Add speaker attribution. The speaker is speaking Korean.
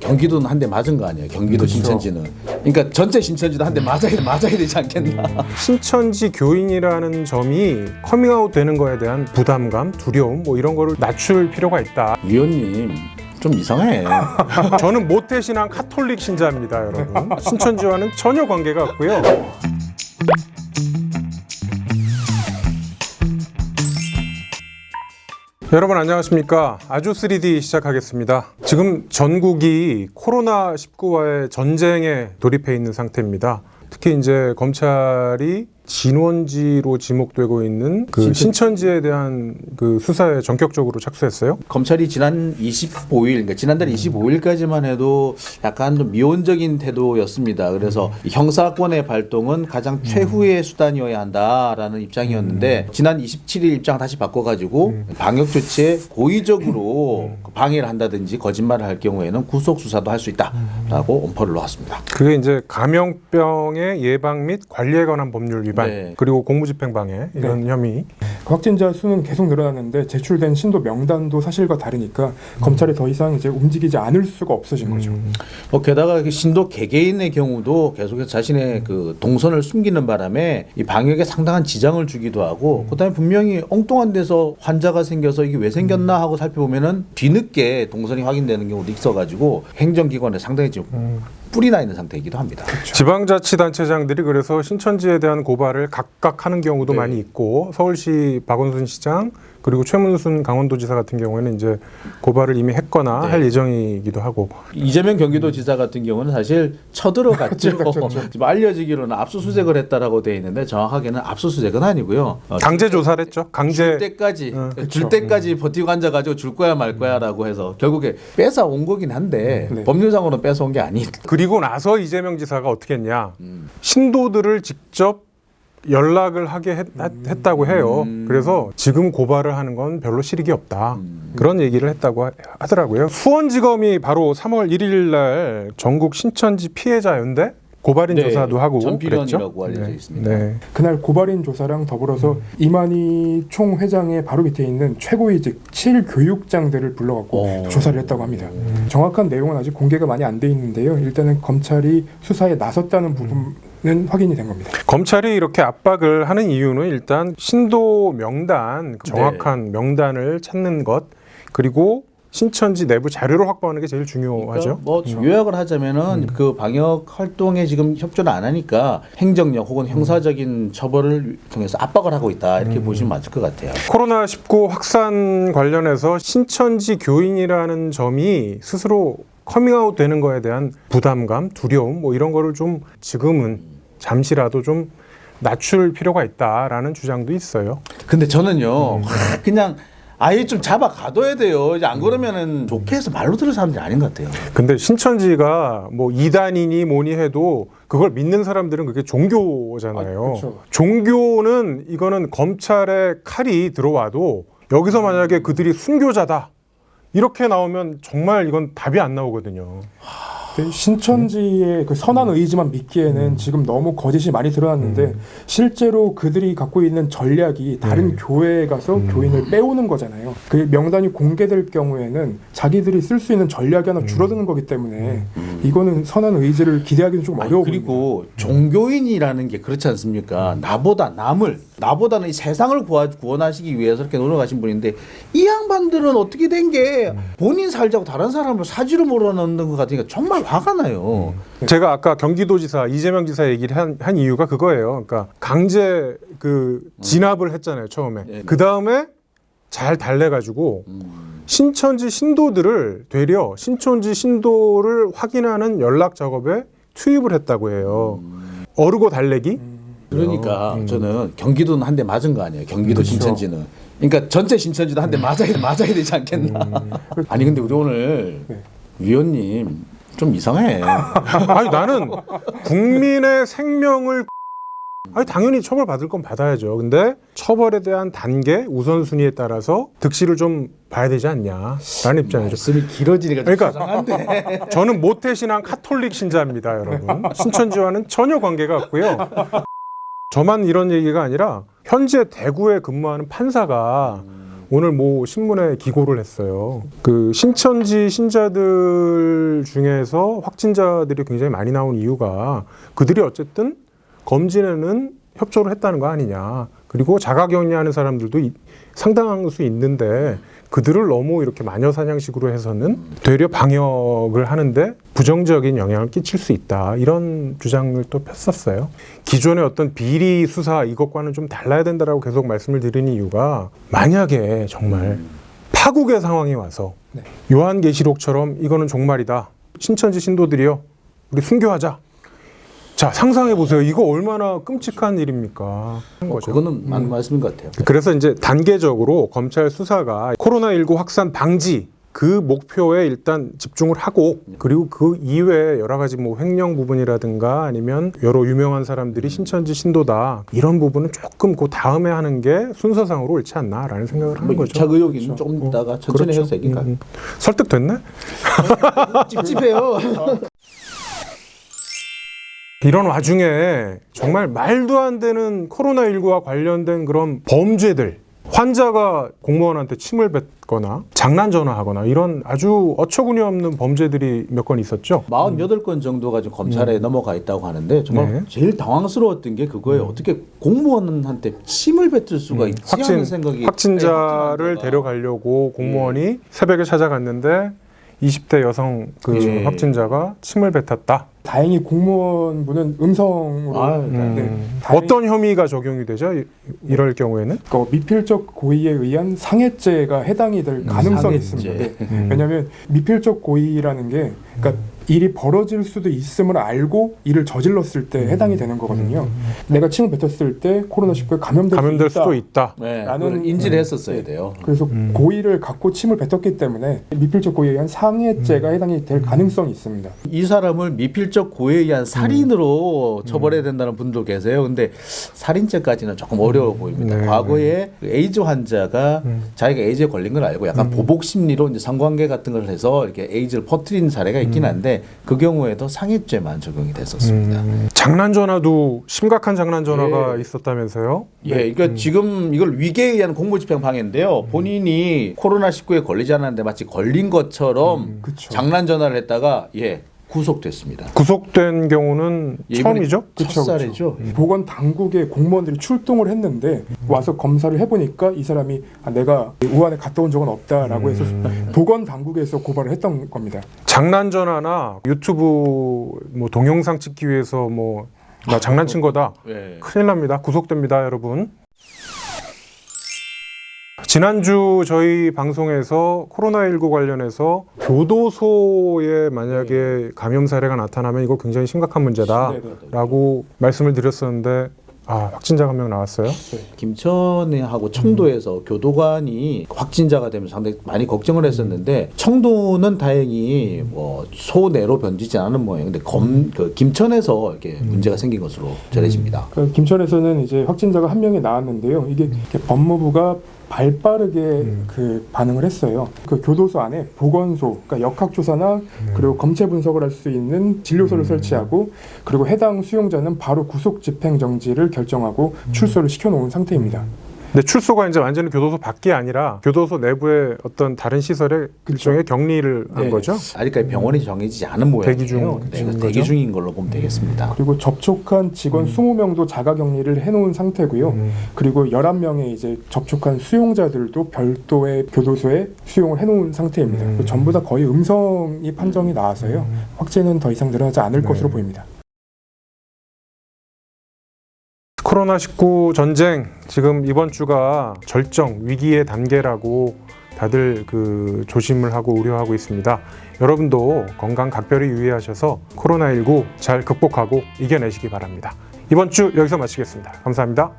Speaker 1: 경기도는 한 대 맞은 거 아니에요. 경기도
Speaker 2: 그렇죠.
Speaker 1: 신천지는. 그러니까 전체 신천지도 한 대 맞아야 되지 않겠나.
Speaker 2: 신천지 교인이라는 점이 커밍아웃 되는 거에 대한 부담감, 두려움 뭐 이런 거를 낮출 필요가 있다.
Speaker 1: 위원님 좀 이상해.
Speaker 2: 저는 모태신앙 카톨릭 신자입니다, 여러분. 신천지와는 전혀 관계가 없고요. 여러분 안녕하십니까. 아주 3D 시작하겠습니다. 지금 전국이 코로나19와의 전쟁에 돌입해 있는 상태입니다. 특히 이제 검찰이 진원지로 지목되고 있는 그 신천지에 대한 그 수사에 전격적으로 착수했어요.
Speaker 1: 검찰이 지난 25일, 그러니까 지난달 25일까지만 해도 약간 좀 미온적인 태도였습니다. 그래서 형사권의 발동은 가장 최후의 수단이어야 한다라는 입장이었는데 지난 27일 입장을 다시 바꿔가지고 방역 조치에 고의적으로 방해를 한다든지 거짓말을 할 경우에는 구속 수사도 할 수 있다라고 엄포를 놓았습니다.
Speaker 2: 그게 이제 감염병의 예방 및 관리에 관한 법률 위반,
Speaker 1: 네.
Speaker 2: 그리고 공무집행방해 이런 혐의.
Speaker 3: 확진자 수는 계속 늘어났는데 제출된 신도 명단도 사실과 다르니까 검찰이 더 이상 이제 움직이지 않을 수가 없어진 거죠.
Speaker 1: 게다가 신도 개개인의 경우도 계속해서 자신의 그 동선을 숨기는 바람에 이 방역에 상당한 지장을 주기도 하고, 그다음에 분명히 엉뚱한 데서 환자가 생겨서 이게 왜 생겼나 하고 살펴보면은 뒤늦게 동선이 확인되는 경우도 있어가지고 행정기관에 상당히 지금 뿔이 나 있는 상태이기도 합니다.
Speaker 2: 지방자치단체장들이 그래서 신천지에 대한 고발을 각각 하는 경우도
Speaker 1: 네.
Speaker 2: 많이 있고, 서울시 박원순 시장 그리고 최문순 강원도지사 같은 경우에는 이제 고발을 이미 했거나
Speaker 1: 네.
Speaker 2: 할 예정이기도 하고.
Speaker 1: 이재명 경기도지사 같은 경우는 사실 쳐들어갔죠. 지금 알려지기로는 압수수색을 했다라고 돼 있는데 정확하게는 압수수색은 아니고요.
Speaker 2: 강제 조사를 했죠.
Speaker 1: 줄 때까지 줄 때까지 버티고 앉아가지고 줄 거야 말 거야라고 해서 결국에 뺏어 온 거긴 한데
Speaker 3: 네.
Speaker 1: 법률상으로는 뺏어 온 게 아니에요.
Speaker 2: 그리고 나서 이재명 지사가 어떻게 했냐. 신도들을 직접 연락을 하게 했다고 해요. 그래서 지금 고발을 하는 건 별로 실익이 없다. 그런 얘기를 했다고 하더라고요. 수원지검이 바로 3월 1일 날 전국 신천지 피해자 연대 고발인 조사도 하고
Speaker 1: 전필연이라고
Speaker 2: 그랬죠.
Speaker 1: 알려져 있습니다.
Speaker 2: 네.
Speaker 3: 그날 고발인 조사랑 더불어서 이만희 총회장의 바로 밑에 있는 최고위직 7교육장들을 불러갖고 조사를 했다고 합니다. 정확한 내용은 아직 공개가 많이 안 돼 있는데요. 일단은 검찰이 수사에 나섰다는 부분은 확인이 된 겁니다.
Speaker 2: 검찰이 이렇게 압박을 하는 이유는 일단 신도 명단, 정확한 명단을 찾는 것, 그리고 신천지 내부 자료를 확보하는 게 제일 중요하죠.
Speaker 1: 그러니까 뭐 요약을 하자면은 그 방역 활동에 지금 협조를 안 하니까 행정력 혹은 형사적인 처벌을 통해서 압박을 하고 있다, 이렇게 보시면 맞을 것 같아요.
Speaker 2: 코로나19 확산 관련해서 신천지 교인이라는 점이 스스로 커밍아웃 되는 거에 대한 부담감, 두려움 뭐 이런 거를 좀 지금은 잠시라도 좀 낮출 필요가 있다라는 주장도 있어요.
Speaker 1: 근데 저는요, 그냥 아예 좀 잡아 가둬야 돼요. 이제 안 그러면은 좋게 해서 말로 들을 사람들이 아닌 것 같아요.
Speaker 2: 근데 신천지가 뭐 이단이니 뭐니 해도 그걸 믿는 사람들은 그게 종교잖아요.
Speaker 3: 그렇죠.
Speaker 2: 종교는 이거는 검찰의 칼이 들어와도 여기서 만약에 그들이 순교자다 이렇게 나오면 정말 이건 답이 안 나오거든요.
Speaker 3: 신천지의 그 선한 의지만 믿기에는 지금 너무 거짓이 많이 드러났는데 실제로 그들이 갖고 있는 전략이 다른 교회에 가서 교인을 빼오는 거잖아요. 그 명단이 공개될 경우에는 자기들이 쓸 수 있는 전략이 하나 줄어드는 거기 때문에 이거는 선한 의지를 기대하기는 좀 어려워 보입니다.
Speaker 1: 그리고 종교인이라는 게 그렇지 않습니까? 나보다는 이 세상을 구원하시기 위해서 이렇게 노력하신 분인데, 이 양반들은 어떻게 된 게 본인 살자고 다른 사람을 사지로 몰아넣는 것 같으니까 정말 화가 나요.
Speaker 2: 제가 아까 경기도지사 이재명 지사 얘기를 한 이유가 그거예요. 그러니까 강제 그 진압을 했잖아요, 처음에.
Speaker 1: 네.
Speaker 2: 그 다음에 잘 달래가지고 신천지 신도들을 되려 신천지 신도를 확인하는 연락 작업에 투입을 했다고 해요. 어르고 달래기.
Speaker 1: 그러니까 저는 경기도는 한 대 맞은 거 아니에요. 경기도
Speaker 3: 그렇죠.
Speaker 1: 신천지는. 그러니까 전체 신천지도 한 대 맞아야 되지 않겠나. 아니 근데 우리 오늘
Speaker 3: 네.
Speaker 1: 위원님 좀 이상해.
Speaker 2: 아니 나는 국민의 생명을 당연히 처벌받을 건 받아야죠. 근데 처벌에 대한 단계 우선순위에 따라서 득실을 좀 봐야 되지 않냐라는 입장이죠.
Speaker 1: 말씀이 길어지니까 좀
Speaker 2: 그러니까
Speaker 1: 이상한데.
Speaker 2: 저는 모태신앙 카톨릭 신자입니다, 여러분. 신천지와는 전혀 관계가 없고요. 저만 이런 얘기가 아니라 현재 대구에 근무하는 판사가 오늘 뭐 신문에 기고를 했어요. 그 신천지 신자들 중에서 확진자들이 굉장히 많이 나온 이유가 그들이 어쨌든 검진에는 협조를 했다는 거 아니냐. 그리고 자가격리하는 사람들도 상당한 수 있는데 그들을 너무 이렇게 마녀사냥식으로 해서는 되려 방역을 하는데 부정적인 영향을 끼칠 수 있다. 이런 주장을 또 폈었어요. 기존의 어떤 비리 수사 이것과는 좀 달라야 된다라고 계속 말씀을 드리는 이유가 만약에 정말 파국의 상황이 와서
Speaker 3: 네.
Speaker 2: 요한계시록처럼 이거는 종말이다. 신천지 신도들이요. 우리 순교하자. 자, 상상해 보세요. 이거 얼마나 끔찍한 일입니까? 거죠.
Speaker 1: 그거는 맞는 말씀인 것 같아요.
Speaker 2: 그래서 이제 단계적으로 검찰 수사가 코로나19 확산 방지 그 목표에 일단 집중을 하고 그리고 그 이외에 여러 가지 뭐 횡령 부분이라든가 아니면 여러 유명한 사람들이 신천지 신도다 이런 부분은 조금 그 다음에 하는 게 순서상으로 옳지 않나라는 생각을 하는 거죠.
Speaker 1: 차 의혹이 조금 있다가 천천히 해도 되니까.
Speaker 2: 설득됐네?
Speaker 1: 찝찝해요.
Speaker 2: 이런 와중에 정말 말도 안 되는 코로나19와 관련된 그런 범죄들, 환자가 공무원한테 침을 뱉거나 장난 전화하거나 이런 아주 어처구니 없는 범죄들이 몇 건 있었죠.
Speaker 1: 48건 정도가 지금 검찰에 넘어가 있다고 하는데 정말
Speaker 2: 네.
Speaker 1: 제일 당황스러웠던 게 그거예요. 어떻게 공무원한테 침을 뱉을 수가 있지 하는 생각이.
Speaker 2: 확진자를 데려가려고 공무원이 새벽에 찾아갔는데 20대 여성 그
Speaker 1: 예.
Speaker 2: 확진자가 침을 뱉었다.
Speaker 3: 다행히 공무원분은 음성으로 다행히
Speaker 2: 어떤 혐의가 적용이 되죠? 이럴 경우에는?
Speaker 3: 그 미필적 고의에 의한 상해죄가 해당이 될 가능성이
Speaker 1: 상해죄.
Speaker 3: 있습니다. 네. 왜냐하면 미필적 고의라는 게 그러니까 일이 벌어질 수도 있음을 알고 일을 저질렀을 때 해당이 되는 거거든요. 내가 침을 뱉었을 때 코로나19에 감염될
Speaker 2: 수도 있다.
Speaker 1: 네,
Speaker 3: 라는
Speaker 1: 그걸 인지를 했었어야 돼요.
Speaker 3: 그래서 고의를 갖고 침을 뱉었기 때문에 미필적 고의에 의한 상해죄가 해당이 될 가능성이 있습니다.
Speaker 1: 이 사람을 미필적 고의에 의한 살인으로 처벌해야 된다는 분도 계세요. 근데 살인죄까지는 조금 어려워 보입니다.
Speaker 2: 네.
Speaker 1: 과거에 그 에이즈 환자가 자기가 에이즈에 걸린 걸 알고 약간 보복 심리로 이제 성관계 같은 걸 해서 이렇게 에이즈를 퍼뜨린 사례가 있긴 한데 그 경우에도 상해죄만 적용이 됐었습니다.
Speaker 2: 장난 전화도 심각한 장난 전화가
Speaker 1: 예.
Speaker 2: 있었다면서요?
Speaker 1: 예, 그러니까 지금 이걸 위계에 의한 공무집행 방해인데요. 본인이 코로나19에 걸리지 않았는데 마치 걸린 것처럼
Speaker 3: 그쵸.
Speaker 1: 장난 전화를 했다가 구속됐습니다.
Speaker 2: 구속된 경우는 처음이죠?
Speaker 3: 그쵸,
Speaker 1: 첫사례죠.
Speaker 3: 보건 당국의 공무원들이 출동을 했는데 와서 검사를 해보니까 이 사람이 내가 우한에 갔다 온 적은 없다라고 해서 보건 당국에서 고발을 했던 겁니다.
Speaker 2: 장난 전화나 유튜브 뭐 동영상 찍기 위해서 뭐 나 장난친 거다.
Speaker 1: 예.
Speaker 2: 큰일 납니다. 구속됩니다, 여러분. 지난주 저희 방송에서 코로나19 관련해서 교도소에 만약에 감염 사례가 나타나면 이거 굉장히 심각한 문제다라고 말씀을 드렸었는데 확진자가 한 명 나왔어요.
Speaker 1: 김천하고 청도에서 교도관이 확진자가 되면 상당히 많이 걱정을 했었는데 청도는 다행히 뭐 소내로 번지지 않은 모양. 근데 그 김천에서 이렇게 문제가 생긴 것으로 전해집니다.
Speaker 3: 그 김천에서는 이제 확진자가 한 명이 나왔는데요. 이게 법무부가 발빠르게 그 반응을 했어요. 그 교도소 안에 보건소, 그러니까 역학조사나 그리고 검체 분석을 할 수 있는 진료소를 설치하고 그리고 해당 수용자는 바로 구속 집행정지를 결정하고 출소를 시켜놓은 상태입니다.
Speaker 2: 근데 출소가 이제 완전히 교도소 밖이 아니라 교도소 내부의 어떤 다른 시설에 일종의 격리를 한 거죠.
Speaker 1: 아직까지 병원이 정해지지 않은 모양이에요.
Speaker 2: 대기 중,
Speaker 1: 대기 중인 걸로 보면 되겠습니다.
Speaker 3: 그리고 접촉한 직원 20명도 자가격리를 해놓은 상태고요. 그리고 11명의 이제 접촉한 수용자들도 별도의 교도소에 수용을 해놓은 상태입니다. 전부 다 거의 음성이 판정이 나와서요. 확진은 더 이상 늘어나지 않을 것으로 보입니다.
Speaker 2: 코로나19 전쟁 지금 이번 주가 절정 위기의 단계라고 다들 그 조심을 하고 우려하고 있습니다. 여러분도 건강 각별히 유의하셔서 코로나19 잘 극복하고 이겨내시기 바랍니다. 이번 주 여기서 마치겠습니다. 감사합니다.